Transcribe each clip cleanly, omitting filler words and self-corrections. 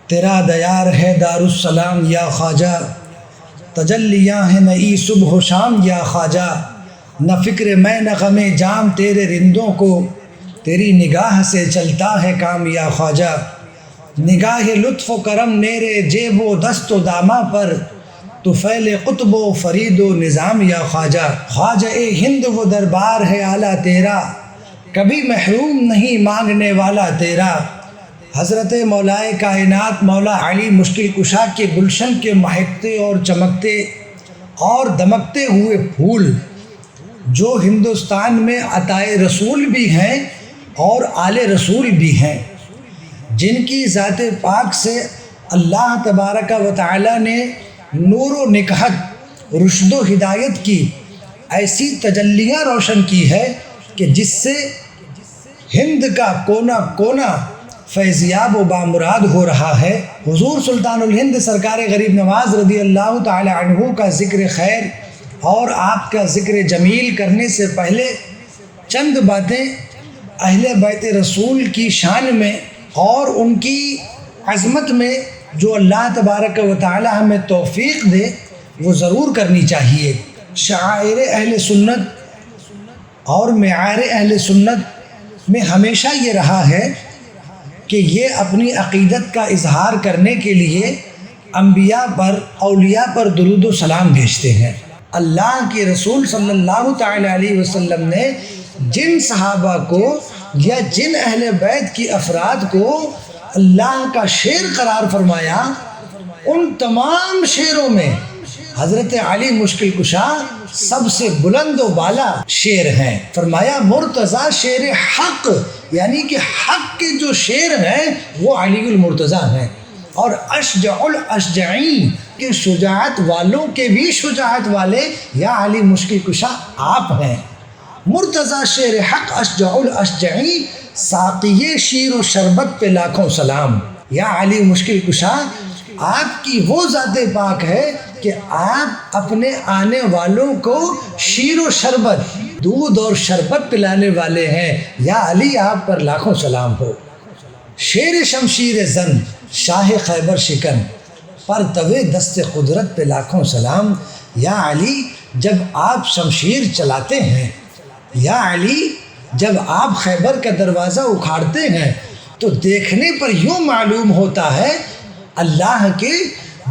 تیرا دیار ہے دارالسلام یا خواجہ، تجلیاں ہیں نئی صبح و شام یا خواجہ، نہ فکر میں نہ غم جام تیرے رندوں کو، تیری نگاہ سے چلتا ہے کام یا خواجہ، نگاہ لطف و کرم میرے جیب و دست و داماں پر، تو فیل قطب و فرید و نظام یا خواجہ، خواجہ ہند وہ دربار ہے اعلیٰ تیرا، کبھی محروم نہیں مانگنے والا تیرا، حضرت مولائے کائنات مولا علی مشکل کشا کے گلشن کے مہکتے اور چمکتے اور دمکتے ہوئے پھول، جو ہندوستان میں عطائے رسول بھی ہیں اور آل رسول بھی ہیں، جن کی ذات پاک سے اللہ تبارک و تعالی نے نور و نکہت، رشد و ہدایت کی ایسی تجلیاں روشن کی ہے کہ جس سے ہند کا کونا کونا فیضیاب و بامراد ہو رہا ہے۔ حضور سلطان الہند سرکار غریب نواز رضی اللہ تعالی عنہ کا ذکر خیر اور آپ کا ذکر جمیل کرنے سے پہلے چند باتیں اہل بیت رسول کی شان میں اور ان کی عظمت میں جو اللہ تبارک و تعالی ہمیں توفیق دے وہ ضرور کرنی چاہیے۔ شعائر اہل سنت اور معیار اہل سنت میں ہمیشہ یہ رہا ہے کہ یہ اپنی عقیدت کا اظہار کرنے کے لیے انبیاء پر، اولیاء پر درود و سلام بھیجتے ہیں۔ اللہ کے رسول صلی اللہ تعالی علیہ وسلم نے جن صحابہ کو یا جن اہل بیت کی افراد کو اللہ کا شیر قرار فرمایا، ان تمام شیروں میں حضرت علی مشکل کشا سب سے بلند و بالا شیر ہیں۔ فرمایا مرتضیٰ شیر حق، یعنی کہ حق کے جو شیر ہیں وہ علی المرتضیٰ ہیں، اور اشجع الاشجعین کے شجاعت والوں کے بھی شجاعت والے یا علی مشکل کشا آپ ہیں۔ مرتضیٰ شیر حق اشجع الاشجعین، ساقی شیر و شربت پہ لاکھوں سلام۔ یا علی مشکل کشا آپ کی وہ ذات پاک ہے کہ آپ اپنے آنے والوں کو شیر و شربت، دودھ اور شربت پلانے والے ہیں۔ یا علی آپ پر لاکھوں سلام ہو۔ شیر شمشیر زن شاہ خیبر شکن، پر توے دست قدرت پہ لاکھوں سلام۔ یا علی جب آپ شمشیر چلاتے ہیں، یا علی جب آپ خیبر کا دروازہ اکھاڑتے ہیں تو دیکھنے پر یوں معلوم ہوتا ہے اللہ کے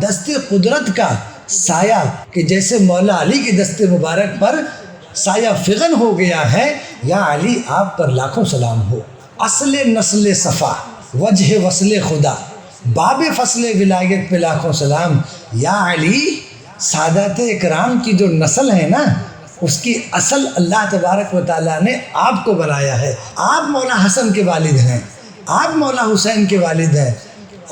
دست قدرت کا سایہ، کہ جیسے مولا علی کے دست مبارک پر سایہ فغن ہو گیا ہے۔ یا علی آپ پر لاکھوں سلام ہو۔ اصل نسل صفا، وجہ وصل خدا، باب فصل ولایت پہ لاکھوں سلام۔ یا علی سادات اکرام کی جو نسل ہے نا، اس کی اصل اللہ تبارک و تعالیٰ نے آپ کو بنایا ہے۔ آپ مولا حسن کے والد ہیں، آپ مولا حسین کے والد ہیں،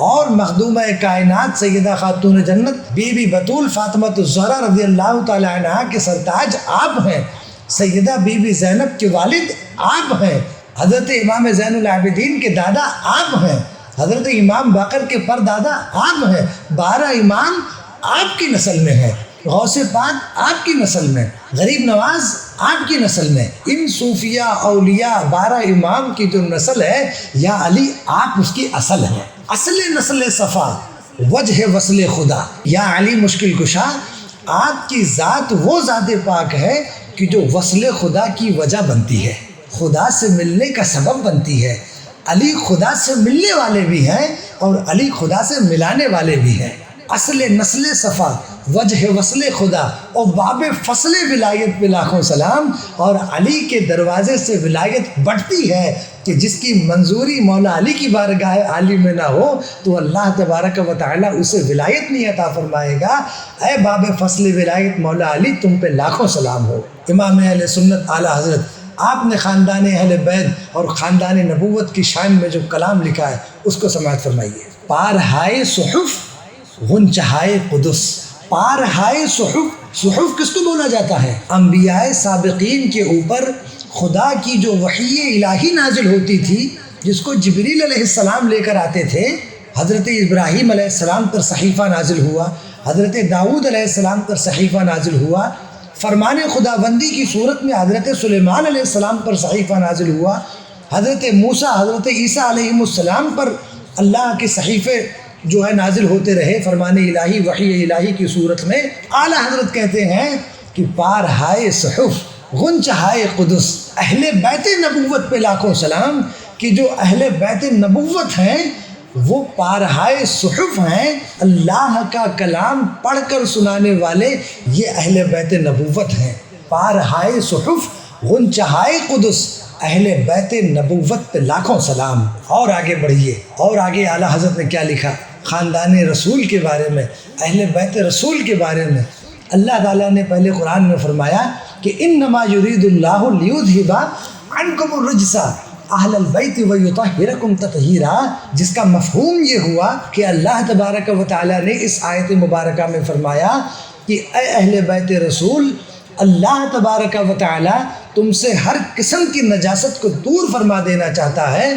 اور مخدومہ کائنات سیدہ خاتون جنت بی بی بطول فاطمۃ الزہرا رضی اللہ تعالی عنہا کے سرتاج آپ ہیں، سیدہ بی بی زینب کے والد آپ ہیں، حضرت امام زین العابدین کے دادا آپ ہیں، حضرت امام باقر کے پردادا آپ ہیں، 12 امام آپ کی نسل میں ہیں، غوث پاک آپ کی نسل میں، غریب نواز آپ کی نسل میں، ان صوفیاء اولیاء 12 امام کی جو نسل ہے، یا علی آپ اس کی اصل ہیں۔ اصل نسل صفا، وجہ وصل خدا۔ یا علی مشکل کشا آپ کی ذات وہ ذات پاک ہے کہ جو وصل خدا کی وجہ بنتی ہے، خدا سے ملنے کا سبب بنتی ہے۔ علی خدا سے ملنے والے بھی ہیں اور علی خدا سے ملانے والے بھی ہیں۔ اصل نسل صفا، وجہ وصل خدا، اور باب فصل ولایت پہ لاکھوں سلام۔ اور علی کے دروازے سے ولایت بڑھتی ہے کہ جس کی منظوری مولا علی کی بارگاہ عالی میں نہ ہو تو اللہ تبارک و تعالیٰ اسے ولایت نہیں عطا فرمائے گا۔ اے باب فصل ولایت مولا علی تم پہ لاکھوں سلام ہو۔ امام اہل سنت اعلیٰ حضرت آپ نے خاندان اہل بیت اور خاندان نبوت کی شان میں جو کلام لکھا ہے اس کو سماعت فرمائیے۔ پارہائے صحف غنچہائے قدس، پارہائے صحف، صحف کس کو بولا جاتا ہے؟ انبیاء سابقین کے اوپر خدا کی جو وحی الہی نازل ہوتی تھی، جس کو جبریل علیہ السلام لے کر آتے تھے۔ حضرت ابراہیم علیہ السلام پر صحیفہ نازل ہوا، حضرت داؤد علیہ السلام پر صحیفہ نازل ہوا، فرمان خداوندی کی صورت میں حضرت سلیمان علیہ السلام پر صحیفہ نازل ہوا، حضرت موسیٰ، حضرت عیسیٰ علیہ السلام پر اللہ کے صحیفے جو ہے نازل ہوتے رہے فرمان الہی وحی الہی کی صورت میں۔ اعلیٰ حضرت کہتے ہیں کہ پارہائے صحف غنچہائے قدس، اہل بیت نبوت پہ لاکھوں سلام، کہ جو اہل بیت نبوت ہیں وہ پارہائے صحف ہیں، اللہ کا کلام پڑھ کر سنانے والے یہ اہل بیت نبوت ہیں۔ پارہائے صحف غنچہائے قدس، اہل بیت نبوت پہ لاکھوں سلام۔ اور آگے بڑھیے، اور آگے اعلیٰ حضرت نے کیا لکھا خاندان رسول کے بارے میں، اہل بیت رسول کے بارے میں۔ اللہ تعالیٰ نے پہلے قرآن میں فرمایا کہ انما یرید اللہ لیذھب عنکم الرجس اہل البیت ویطہرکم تطہیرا، جس کا مفہوم یہ ہوا کہ اللہ تبارک و تعالیٰ نے اس آیت مبارکہ میں فرمایا کہ اے اہل بیت رسول، اللہ تبارک و تعالیٰ تم سے ہر قسم کی نجاست کو دور فرما دینا چاہتا ہے،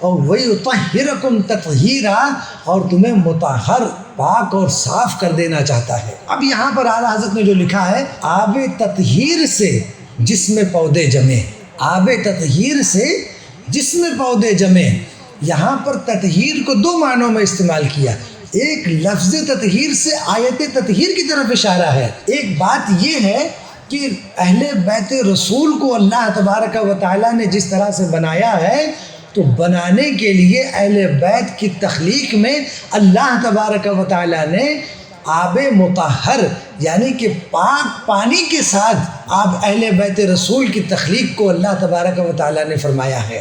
اور وَيُطَهِّرَكُمْ تَطْهِيرًا، اور تمہیں مطہر پاک اور صاف کر دینا چاہتا ہے۔ اب یہاں پر اعلیٰ حضرت نے جو لکھا ہے آب تطہیر سے جس میں پودے جمے، آب تطہیر سے جس میں پودے جمے، یہاں پر تطہیر کو دو معنوں میں استعمال کیا۔ ایک لفظ تطہیر سے آیت تطہیر کی طرف اشارہ ہے، ایک بات یہ ہے کہ اہل بیت رسول کو اللہ تبارک و تعالیٰ نے جس طرح سے بنایا ہے، تو بنانے کے لیے اہل بیت کی تخلیق میں اللہ تبارک و تعالیٰ نے آب مطہر یعنی کہ پاک پانی کے ساتھ آپ اہل بیت رسول کی تخلیق کو اللہ تبارک و تعالیٰ نے فرمایا ہے۔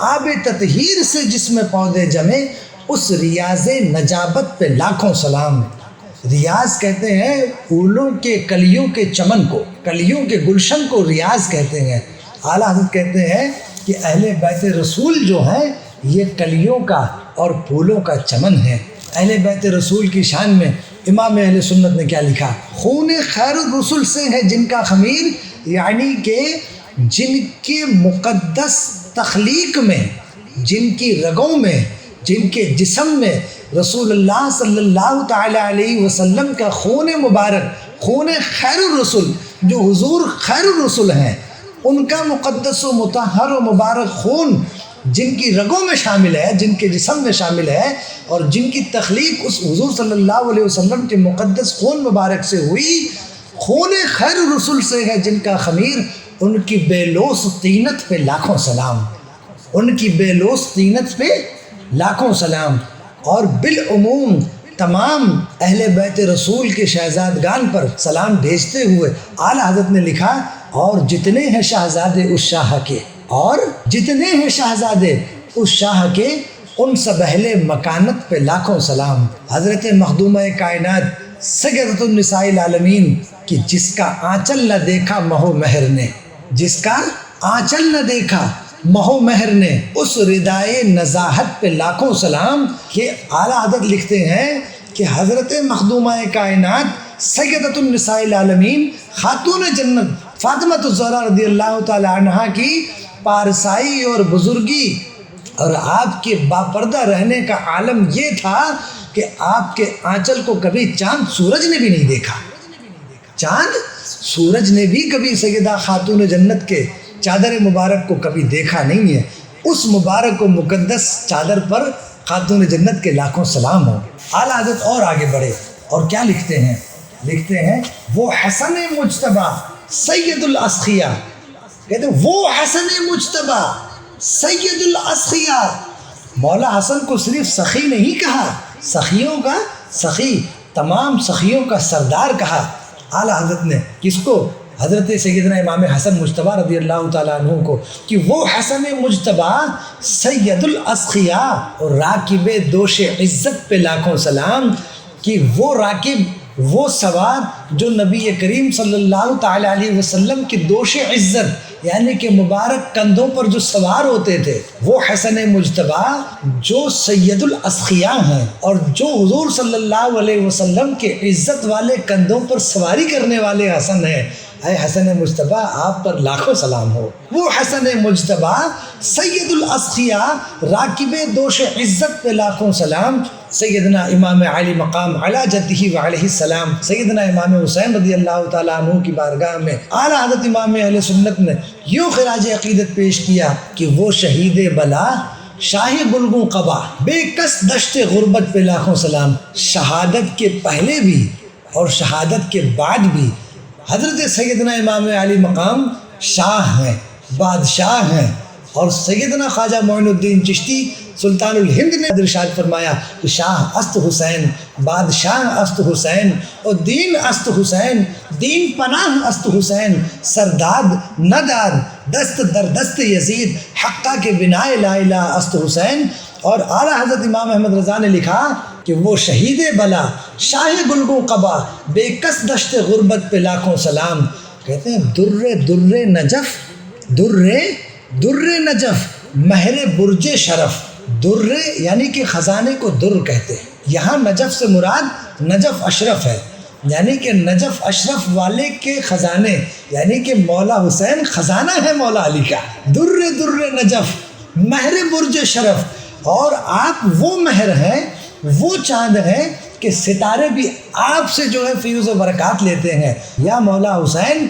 آب تطہیر سے جس میں پودے جمے، اس ریاض نجابت پہ لاکھوں سلام۔ ریاض کہتے ہیں پھولوں کے کلیوں کے چمن کو، کلیوں کے گلشن کو ریاض کہتے ہیں۔ اعلیٰ حضرت کہتے ہیں کہ اہل بیت رسول جو ہیں یہ کلیوں کا اور پھولوں کا چمن ہے۔ اہل بیت رسول کی شان میں امام اہل سنت نے کیا لکھا؟ خون خیر الرسل سے ہے جن کا خمیر، یعنی کہ جن کے مقدس تخلیق میں، جن کی رگوں میں، جن کے جسم میں رسول اللہ صلی اللہ تعالیٰ علیہ وسلم کا خون مبارک، خون خیر الرسل، جو حضور خیر الرسل ہیں، ان کا مقدس و مطہر و مبارک خون جن کی رگوں میں شامل ہے، جن کے جسم میں شامل ہے، اور جن کی تخلیق اس حضور صلی اللہ علیہ وسلم کے مقدس خون مبارک سے ہوئی، خون خیر الرسل سے ہے جن کا خمیر، ان کی بے لوث طینت پہ لاکھوں سلام، ان کی بے لوث طینت پہ لاکھوں سلام۔ اور بالعموم تمام اہل بیت رسول کے شہزادگان پر سلام بھیجتے ہوئے اعلیٰ حضرت نے لکھا اور جتنے ہیں شہزادے اس شاہ کے، اور جتنے ہیں شہزادے اس شاہ کے، ان سب اہل مکانت پہ لاکھوں سلام۔ حضرت مخدومہ کائنات سیدۃ النساء العالمین کہ جس کا آنچل نہ دیکھا مہو مہر نے، جس کا آنچل نہ دیکھا مہو مہر نے، اس ردائے نزاہت پہ لاکھوں سلام۔ کہ اعلیٰ حضرت لکھتے ہیں کہ حضرت مخدومہ کائنات سیدۃ النساء العالمین خاتون جنت فاطمہ الزہرا رضی اللہ تعالی عنہا کی پارسائی اور بزرگی اور آپ کے باپردہ رہنے کا عالم یہ تھا کہ آپ کے آنچل کو کبھی چاند سورج نے بھی نہیں دیکھا، چاند سورج نے بھی کبھی سیدہ خاتون جنت کے چادر مبارک کو کبھی دیکھا نہیں ہے۔ اس مبارک و مقدس چادر پر خاتون جنت کے لاکھوں سلام ہو۔ اعلیٰ حضرت اور آگے بڑھے اور کیا لکھتے ہیں؟ لکھتے ہیں وہ حسن مجتبی سید الاسخیاء، کہتے ہیں وہ حسن مجتبی سید الاسخیاء، مولا حسن کو صرف سخی نہیں کہا، سخیوں کا سخی، تمام سخیوں کا سردار کہا اعلیٰ حضرت نے۔ کس کو؟ حضرت سیدنا امام حسن مجتبی رضی اللہ تعالیٰ عنہ کو، کہ وہ حسن مجتبی سید الاسخیاء اور راکب دوش عزت پہ لاکھوں سلام، کہ وہ راکب، وہ سوار جو نبی کریم صلی اللہ تعالیٰ علیہ وسلم کی دوش عزت یعنی کہ مبارک کندھوں پر جو سوار ہوتے تھے، وہ حسن مجتبی جو سید الاسخیاء ہیں اور جو حضور صلی اللہ علیہ وسلم کے عزت والے کندھوں پر سواری کرنے والے حسن ہیں۔ اے حسن مجتبی آپ پر لاکھوں سلام ہو۔ وہ حسن مجتبی سید الاسخیاء راکب دوش عزت پہ لاکھوں سلام۔ سیدنا امام علی مقام علی جدہ وعلیہ السلام سیدنا امام حسین رضی اللہ تعالیٰ عنہ کی بارگاہ میں اعلیٰ حضرت امام اہل سنت نے یوں خراج عقیدت پیش کیا کہ وہ شہید بلا شاہ گلگوں قبا بے کس دشت غربت پہ لاکھوں سلام۔ شہادت کے پہلے بھی اور شہادت کے بعد بھی حضرت سیدنا امام علی مقام شاہ ہیں، بادشاہ ہیں، اور سیدنا خواجہ معین الدین چشتی سلطان الہند نے ارشاد فرمایا کہ شاہ است حسین، بادشاہ است حسین، اور دین است حسین، دین پناہ است حسین، سرداد نداد دست در دست یزید، حقہ کے بنائے لا الہ است حسین۔ اور اعلیٰ حضرت امام احمد رضا نے لکھا کہ وہ شہید بلا شاہ گلگوں قبا بے کس دشت غربت پہ لاکھوں سلام۔ کہتے ہیں در نجف، در نجف مہر برج شرف۔ در یعنی کہ خزانے کو در کہتے ہیں، یہاں نجف سے مراد نجف اشرف ہے، یعنی کہ نجف اشرف والے کے خزانے، یعنی کہ مولا حسین خزانہ ہے مولا علی کا۔ در نجف مہر برج شرف، اور آپ وہ مہر ہیں، وہ چاند ہیں کہ ستارے بھی آپ سے جو ہے فیوز و برکات لیتے ہیں۔ یا مولا حسین،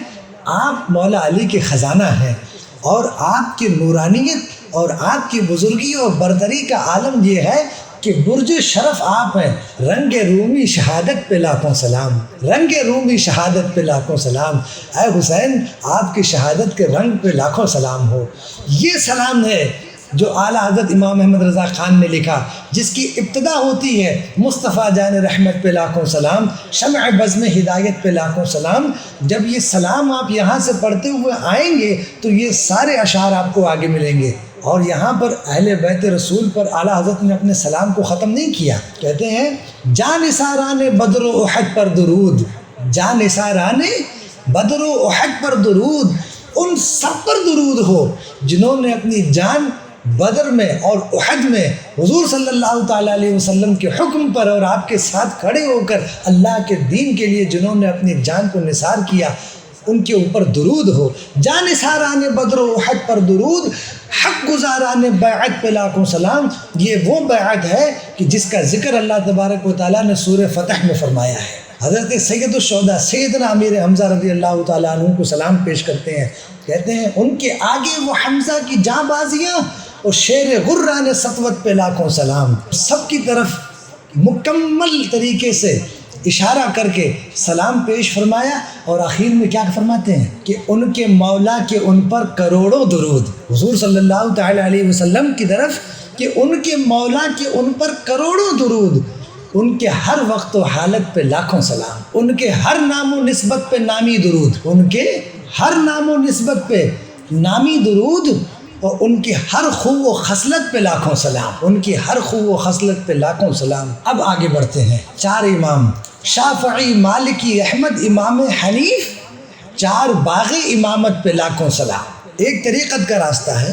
آپ مولا علی کے خزانہ ہیں، اور آپ کی نورانیت اور آپ کی بزرگی اور برتری کا عالم یہ ہے کہ برج شرف آپ ہیں۔ رنگ رومی شہادت پہ لاکھوں سلام، رنگ رومی شہادت پہ لاکھوں سلام۔ اے حسین، آپ کی شہادت کے رنگ پہ لاکھوں سلام ہو۔ یہ سلام ہے جو اعلیٰ حضرت امام احمد رضا خان نے لکھا، جس کی ابتدا ہوتی ہے مصطفیٰ جان رحمت پہ لاکھوں سلام، شمع بزم ہدایت پہ لاکھوں سلام۔ جب یہ سلام آپ یہاں سے پڑھتے ہوئے آئیں گے تو یہ سارے اشعار آپ کو آگے ملیں گے۔ اور یہاں پر اہل بیت رسول پر اعلیٰ حضرت نے اپنے سلام کو ختم نہیں کیا، کہتے ہیں جان نثاران بدر و احد پر درود، جان نثاران بدر و احد پر درود، ان سب پر درود ہو جنہوں نے اپنی جان بدر میں اور احد میں حضور صلی اللہ تعالیٰ علیہ وسلم کے حکم پر اور آپ کے ساتھ کھڑے ہو کر اللہ کے دین کے لیے جنہوں نے اپنی جان کو نثار کیا، ان کے اوپر درود ہو۔ جان نثاران بدر و احد پر درود، حق گزاران بیعت پہ لاکھوں سلام۔ یہ وہ بیعت ہے کہ جس کا ذکر اللہ تبارک و تعالیٰ نے سورہ فتح میں فرمایا ہے۔ حضرت سید الشہداء سیدنا امیر حمزہ رضی اللہ تعالیٰ عنہ کو سلام پیش کرتے ہیں، کہتے ہیں ان کے آگے وہ حمزہ کی جاں بازیاں اور شیر غران سطوت پہ لاکھوں سلام۔ سب کی طرف مکمل طریقے سے اشارہ کر کے سلام پیش فرمایا، اور آخر میں کیا فرماتے ہیں کہ ان کے مولا کے ان پر کروڑوں درود۔ حضور صلی اللہ تعالیٰ علیہ وسلم کی طرف کہ ان کے مولا کے ان پر کروڑوں درود، ان کے ہر وقت و حالت پہ لاکھوں سلام، ان کے ہر نام و نسبت پہ نامی درود، ان کے ہر نام و نسبت پہ نامی درود، اور ان کی ہر خو و خصلت پہ لاکھوں سلام، ان کی ہر خو و خصلت پہ لاکھوں سلام۔ اب آگے بڑھتے ہیں۔ چار امام شافعی، مالکی، احمد، امام حنیف، چار باغ امامت پہ لاکھوں سلام۔ ایک طریقت کا راستہ ہے،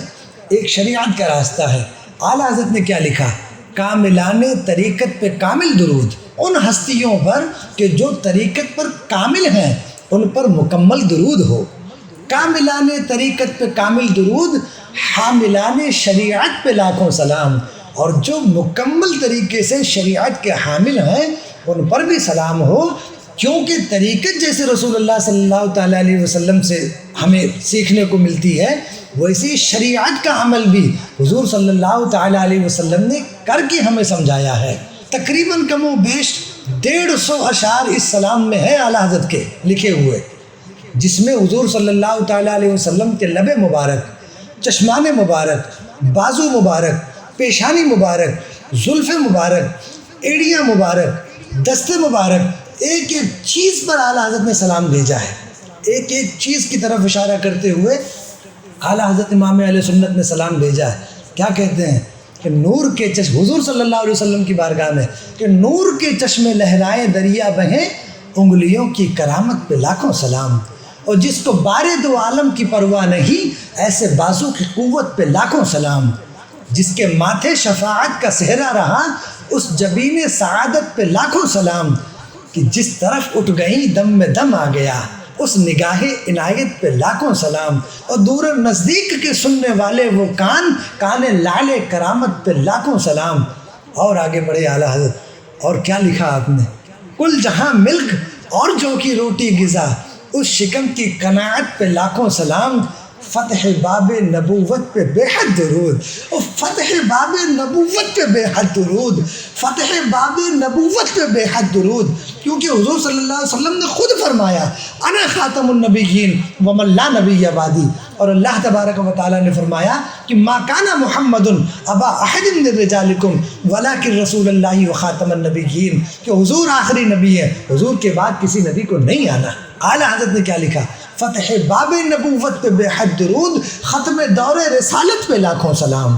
ایک شریعت کا راستہ ہے۔ اعلیٰ حضرت نے کیا لکھا؟ کاملان طریقت پہ کامل درود ان ہستیوں پر کہ جو طریقت پر کامل ہیں، ان پر مکمل درود ہو۔ کاملان طریقت پہ کامل درود، حاملان شریعت پہ لاکھوں سلام، اور جو مکمل طریقے سے شریعت کے حامل ہیں ان پر بھی سلام ہو، کیونکہ طریقت جیسے رسول اللہ صلی اللہ تعالیٰ علیہ وسلم سے ہمیں سیکھنے کو ملتی ہے، ویسی شریعت کا عمل بھی حضور صلی اللہ تعالیٰ علیہ وسلم نے کر کے ہمیں سمجھایا ہے۔ تقریباً کم و بیش 150 اشعار اس سلام میں ہے اعلیٰ حضرت کے لکھے ہوئے، جس میں حضور صلی اللہ تعالیٰ علیہ وسلم کے لب مبارک، چشمان مبارک، بازو مبارک، پیشانی مبارک، زلف مبارک، ایڑیاں مبارک، دست مبارک، ایک ایک چیز پر اعلیٰ حضرت نے سلام بھیجا ہے۔ ایک ایک چیز کی طرف اشارہ کرتے ہوئے اعلیٰ حضرت امام اہل سنت نے سلام بھیجا ہے۔ کیا کہتے ہیں کہ نور کے چشم، حضور صلی اللہ علیہ وسلم کی بارگاہ میں، کہ نور کے چشمے لہرائیں دریا بہیں، انگلیوں کی کرامت پہ لاکھوں سلام، اور جس کو بارے دو عالم کی پرواہ نہیں، ایسے بازو کی قوت پہ لاکھوں سلام، جس کے ماتھے شفاعت کا صحرا رہا، اس جبین سعادت پہ لاکھوں سلام، کہ جس طرف اٹھ گئی دم میں دم آ گیا، اس نگاہ عنایت پہ لاکھوں سلام، اور دور نزدیک کے سننے والے وہ کان لعل کرامت پہ لاکھوں سلام۔ اور آگے بڑھے اعلیٰ حضرت، اور کیا لکھا آپ نے؟ کل جہاں ملک اور جو کی روٹی غذا، اس شکم کی قناعت پہ لاکھوں سلام، فتح باب نبوت پہ بے حد درود، اور فتح باب نبوت پہ بے حد درود، فتح باب نبوت پہ بے حد درود، کیونکہ حضور صلی اللہ علیہ وسلم نے خود فرمایا انا خاتم النبیین ومن لا نبی بعدی، اور اللہ تبارک و تعالیٰ نے فرمایا کہ ما کان محمد ابا احد من رجالکم ولکن رسول اللہ و خاتم النبیین، کہ حضور آخری نبی ہے، حضور کے بعد کسی نبی کو نہیں آنا۔ اعلیٰ حضرت نے کیا لکھا؟ فتح باب نبوت پہ بے حد درود، ختم دور رسالت پہ لاکھوں سلام۔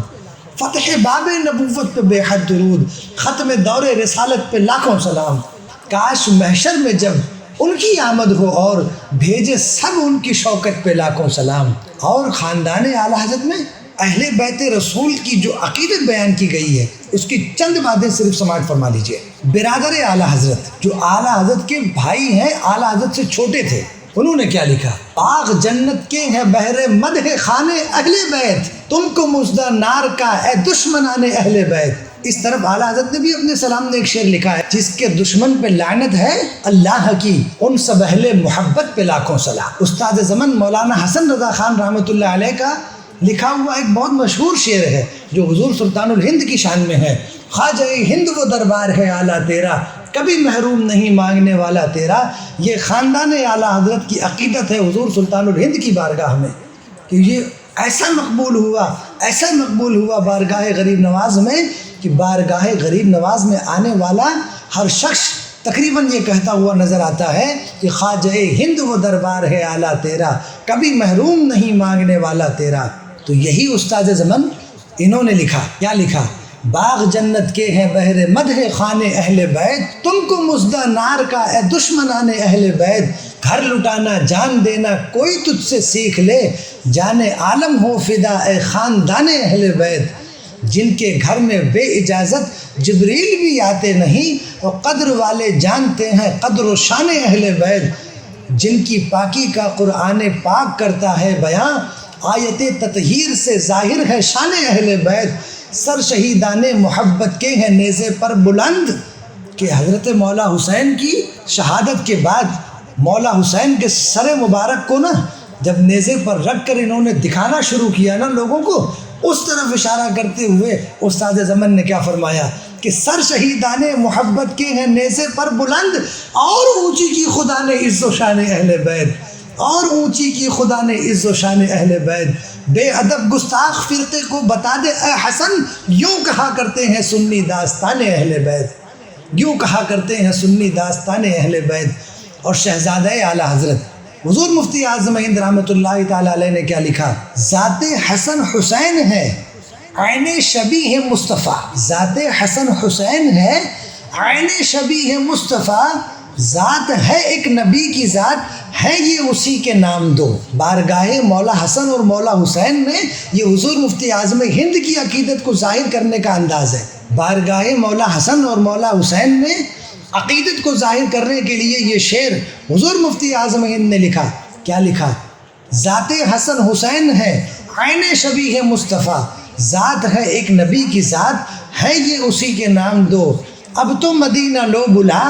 فتح باب نبوت پہ بے حد درود، ختم دور رسالت پہ لاکھوں سلام۔ کاش محشر میں جب ان کی آمد ہو اور بھیجے سب ان کی شوکت پہ لاکھوں سلام۔ اور خاندان اعلیٰ حضرت میں اہل بیت رسول کی جو عقیدت بیان کی گئی ہے اس کی چند باتیں صرف سماعت فرما لیجئے۔ برادر اعلیٰ حضرت جو اعلیٰ حضرت کے بھائی ہیں، اعلیٰ حضرت سے چھوٹے تھے، انہوں نے کیا لکھا؟ باغ جنت کے ہیں بہر مدح خانے اہل بیت، تم کو مژدہ نار کا اے دشمنان اہل بیت۔ اس طرف اعلیٰ حضرت نے بھی اپنے سلام میں ایک شعر لکھا ہے، جس کے دشمن پہ لعنت ہے اللہ کی، ان سب اہل محبت پہ لاکھوں سلام۔ استاد زمن مولانا حسن رضا خان رحمۃ اللہ علیہ کا لکھا ہوا ایک بہت مشہور شعر ہے جو حضور سلطان الہند کی شان میں ہے، خواجہ ہند وہ دربار ہے اعلیٰ تیرا، کبھی محروم نہیں مانگنے والا تیرا۔ یہ خاندان اعلیٰ حضرت کی عقیدت ہے حضور سلطان الہند کی بارگاہ میں کہ یہ ایسا مقبول ہوا بارگاہ غریب نواز میں کہ بارگاہ غریب نواز میں آنے والا ہر شخص تقریباً یہ کہتا ہوا نظر آتا ہے کہ خواجہ ہند وہ دربار ہے اعلیٰ تیرا، کبھی محروم نہیں مانگنے والا تیرا۔ تو یہی استاد زمن انہوں نے لکھا، کیا لکھا؟ باغ جنت کے ہیں بہر مدح خانے اہل بیت، تم کو مژدہ نار کا اے دشمنان اہل بیت، گھر لٹانا جان دینا کوئی تجھ سے سیکھ لے، جان عالم ہو فدا اے خاندان اہل بیت، جن کے گھر میں بے اجازت جبریل بھی آتے نہیں، اور قدر والے جانتے ہیں قدر و شان اہل بیت، جن کی پاکی کا قرآن پاک کرتا ہے بیاں، آیت تطہیر سے ظاہر ہے شان اہل بیت، سر شہیدان محبت کے ہیں نیزے پر بلند۔ کہ حضرت مولا حسین کی شہادت کے بعد مولا حسین کے سر مبارک کو نا جب نیزے پر رکھ کر انہوں نے دکھانا شروع کیا نا لوگوں کو، اس طرف اشارہ کرتے ہوئے استاد زمن نے کیا فرمایا کہ سر شہیدان محبت کے ہیں نیزے پر بلند، اور اونچی کی خدا نے عز و شان اہل بیت، اور اونچی کی خدا نے عز و شان اہل بیت۔ بے ادب گستاخ فرقے کو بتا دے اے حسن، یوں کہا کرتے ہیں سنی داستان اہل بیت، یوں کہا کرتے ہیں سنی داستان اہل بیت۔ اور شہزادہ اعلیٰ حضرت حضور مفتی اعظم ہند رحمۃ اللہ تعالیٰ علیہ نے کیا لکھا؟ ذات حسن حسین ہے عین شبیہ مصطفیٰ، ذات حسن حسین ہے عین شبیہ مصطفیٰ، ذات ہے ایک نبی کی ذات ہے یہ اسی کے نام دو۔ بارگاہ مولا حسن اور مولا حسین میں یہ حضور مفتی اعظم ہند کی عقیدت کو ظاہر کرنے کا انداز ہے۔ بارگاہ مولا حسن اور مولا حسین میں عقیدت کو ظاہر کرنے کے لیے یہ شعر حضور مفتی اعظم ہند نے لکھا، کیا لکھا؟ ذات حسن حسین ہے عین شبیہ مصطفیٰ، ذات ہے ایک نبی کی ذات ہے یہ اسی کے نام دو، اب تو مدینہ لو بلا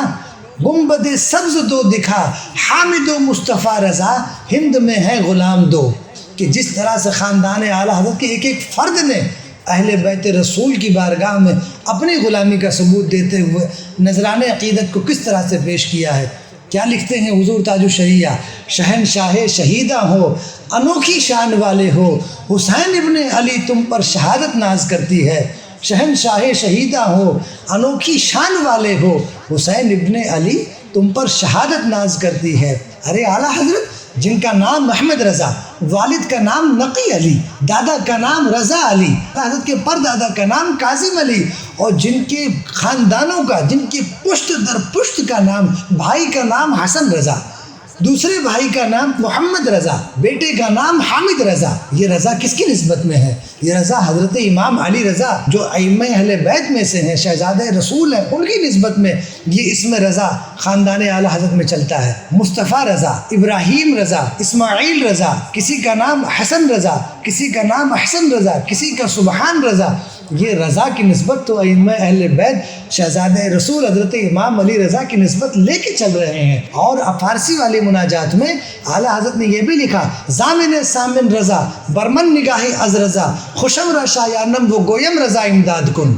گنبد سبز دو دکھا، حامد و مصطفیٰ رضا ہند میں ہے غلام دو۔ کہ جس طرح سے خاندان اعلیٰ حضرت کے ایک ایک فرد نے اہل بیت رسول کی بارگاہ میں اپنی غلامی کا ثبوت دیتے ہوئے نذران عقیدت کو کس طرح سے پیش کیا ہے۔ کیا لکھتے ہیں حضور تاج الشریعہ؟ شہنشاہ شہیدہ ہو انوکھی شان والے ہو، حسین ابن علی تم پر شہادت ناز کرتی ہے، شہنشاہ شہیدہ ہو انوکھی شان والے ہو، حسین ابن علی تم پر شہادت ناز کرتی ہے۔ ارے اعلیٰ حضرت جن کا نام محمد رضا، والد کا نام نقی علی، دادا کا نام رضا علی، حضرت کے پردادا کا نام کاظم علی، اور جن کے خاندانوں کا، جن کی پشت در پشت کا نام، بھائی کا نام حسن رضا، دوسرے بھائی کا نام محمد رضا، بیٹے کا نام حامد رضا، یہ رضا کس کی نسبت میں ہے؟ یہ رضا حضرت امام علی رضا جو ائمہ اہل بیت میں سے ہیں، شہزادہ رسول ہیں، ان کی نسبت میں یہ اسم رضا خاندان اعلیٰ حضرت میں چلتا ہے۔ مصطفیٰ رضا، ابراہیم رضا، اسماعیل رضا، کسی کا نام حسن رضا، کسی کا نام احسن رضا، کسی کا سبحان رضا، یہ رضا کی نسبت تو ائمہ اہل بیت شہزادہ رسول حضرت امام علی رضا کی نسبت لے کے چل رہے ہیں۔ اور فارسی والی مناجات میں اعلیٰ حضرت نے یہ بھی لکھا، زامن سامن رضا برمن نگاہی از رضا خوشم را شایانم و گویم رضا امداد کن،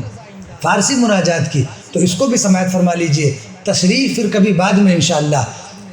فارسی مناجات کی، تو اس کو بھی سماعت فرما لیجئے، تشریف پھر کبھی بعد میں انشاءاللہ۔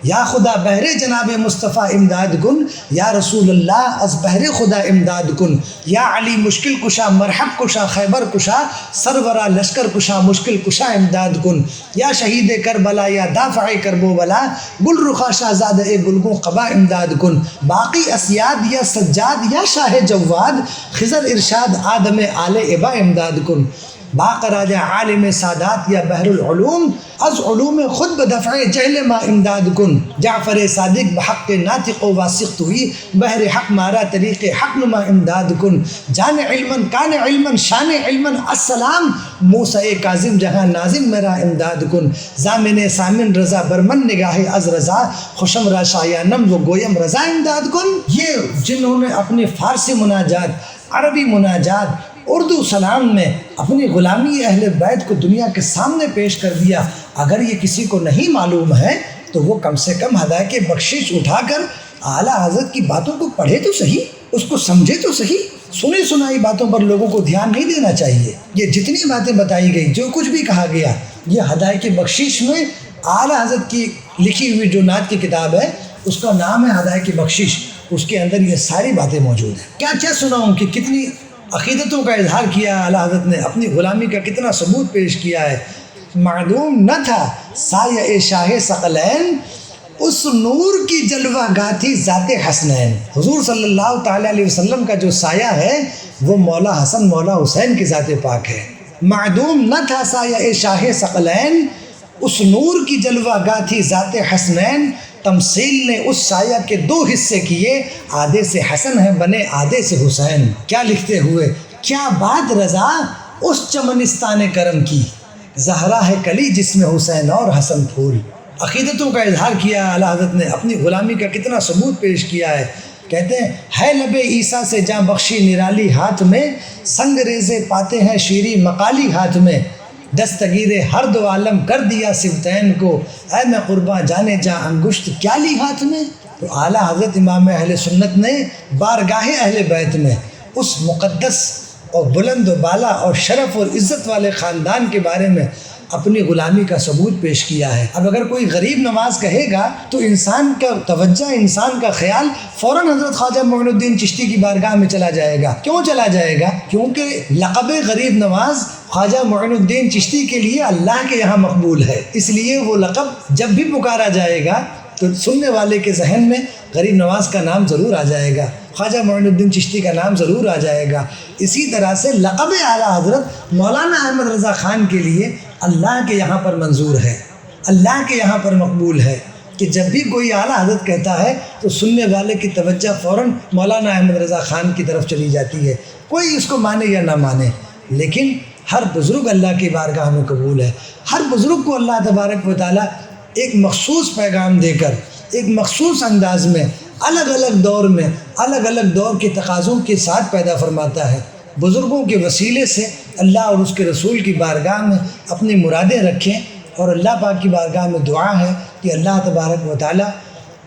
یا خدا بہر جناب مصطفیٰ امداد کن، یا رسول اللہ از بہر خدا امداد کن، یا علی مشکل کشا مرحب کشا خیبر کشا سرورا لشکر کشا مشکل کشا امداد کن، یا شہید کربلا یا دافع کرب و بلا گل رخا شہزاد گلگوں قبا امداد کن، باقی اسیاد یا سجاد یا شاہ جواد خضر ارشاد آدم آل ابا امداد کن، باقراج عالم سادات یا بحر العلوم از علوم خود بدفع جہل ما امداد کن، جعفر صادق بحق ناطق و واسق توی بحر حق مارا طریق حق نما امداد کن، جان علما کان علما شان علما السلام موسیٰ کاظم جہاں ناظم میرا امداد کن، زامن سامن رضا برمن نگاہ از رضا خوشم را شایانم و گویم رضا امداد کن۔ یہ جنہوں نے اپنی فارسی مناجات، عربی مناجات، اردو سلام میں اپنی غلامی اہل بیت کو دنیا کے سامنے پیش کر دیا، اگر یہ کسی کو نہیں معلوم ہے تو وہ کم سے کم ہدایت کی بخشش اٹھا کر اعلیٰ حضرت کی باتوں کو پڑھے تو صحیح، اس کو سمجھے تو صحیح۔ سنی سنائی باتوں پر لوگوں کو دھیان نہیں دینا چاہیے۔ یہ جتنی باتیں بتائی گئی، جو کچھ بھی کہا گیا، یہ ہدایت کی بخشش میں اعلیٰ حضرت کی لکھی ہوئی جو نعت کی کتاب ہے اس کا نام ہے ہدایت کی بخشش، اس کے اندر یہ ساری باتیں موجود ہیں۔ کیا کیا سناؤں کہ کتنی عقیدتوں کا اظہار کیا اعلیٰ حضرت نے، اپنی غلامی کا کتنا ثبوت پیش کیا ہے۔ معدوم نہ تھا سایہ شاہ ثقلین، اس نور کی جلوہ گاہ تھی ذات حسنین۔ حضور صلی اللہ تعالیٰ علیہ وسلم کا جو سایہ ہے وہ مولا حسن مولا حسین کی ذات پاک ہے۔ معدوم نہ تھا سایہ شاہ ثقلین، اس نور کی جلوہ گاہ تھی ذات حسنین، تمثیل نے اس سایہ کے دو حصے کیے، آدھے سے حسن ہے بنے آدھے سے حسین۔ کیا لکھتے ہوئے، کیا بات رضا اس چمنستان کرم کی، زہرا ہے کلی جس میں حسین اور حسن پھول۔ عقیدتوں کا اظہار کیا اعلیٰ حضرت نے، اپنی غلامی کا کتنا ثبوت پیش کیا ہے۔ کہتے ہیں ہے لب عیسیٰ سے جاں بخشی نرالی ہاتھ میں، سنگ ریزے پاتے ہیں شیریں مقالی ہاتھ میں، دستگیر ہر دو عالم کر دیا سبتین کو، اے میں قرباں جانے جاں انگشت کیا لی ہاتھ میں۔ تو اعلیٰ حضرت امام اہل سنت نے بارگاہ اہل بیت میں اس مقدس اور بلند و بالا اور شرف اور عزت والے خاندان کے بارے میں اپنی غلامی کا ثبوت پیش کیا ہے۔ اب اگر کوئی غریب نواز کہے گا تو انسان کا توجہ، انسان کا خیال فوراً حضرت خواجہ معین الدین چشتی کی بارگاہ میں چلا جائے گا۔ کیوں چلا جائے گا؟ کیونکہ لقب غریب نواز خواجہ معین الدین چشتی کے لیے اللہ کے یہاں مقبول ہے، اس لیے وہ لقب جب بھی پکارا جائے گا تو سننے والے کے ذہن میں غریب نواز کا نام ضرور آ جائے گا، خواجہ معین الدین چشتی کا نام ضرور آ جائے گا۔ اسی طرح سے لقب اعلیٰ حضرت مولانا احمد رضا خان کے لیے اللہ کے یہاں پر منظور ہے، اللہ کے یہاں پر مقبول ہے، کہ جب بھی کوئی اعلیٰ حضرت کہتا ہے تو سننے والے کی توجہ فوراً مولانا احمد رضا خان کی طرف چلی جاتی ہے، کوئی اس کو مانے یا نہ مانے، لیکن ہر بزرگ اللہ کی بارگاہ میں قبول ہے۔ ہر بزرگ کو اللہ تبارک و تعالیٰ ایک مخصوص پیغام دے کر، ایک مخصوص انداز میں، الگ الگ دور میں، الگ الگ دور کے تقاضوں کے ساتھ پیدا فرماتا ہے۔ بزرگوں کے وسیلے سے اللہ اور اس کے رسول کی بارگاہ میں اپنی مرادیں رکھیں، اور اللہ پاک کی بارگاہ میں دعا ہے کہ اللہ تبارک و تعالیٰ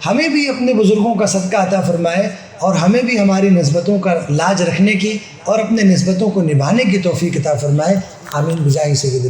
ہمیں بھی اپنے بزرگوں کا صدقہ عطا فرمائے، اور ہمیں بھی ہماری نسبتوں کا لاج رکھنے کی اور اپنے نسبتوں کو نبھانے کی توفیق عطا فرمائے۔ آمین بجاہ سید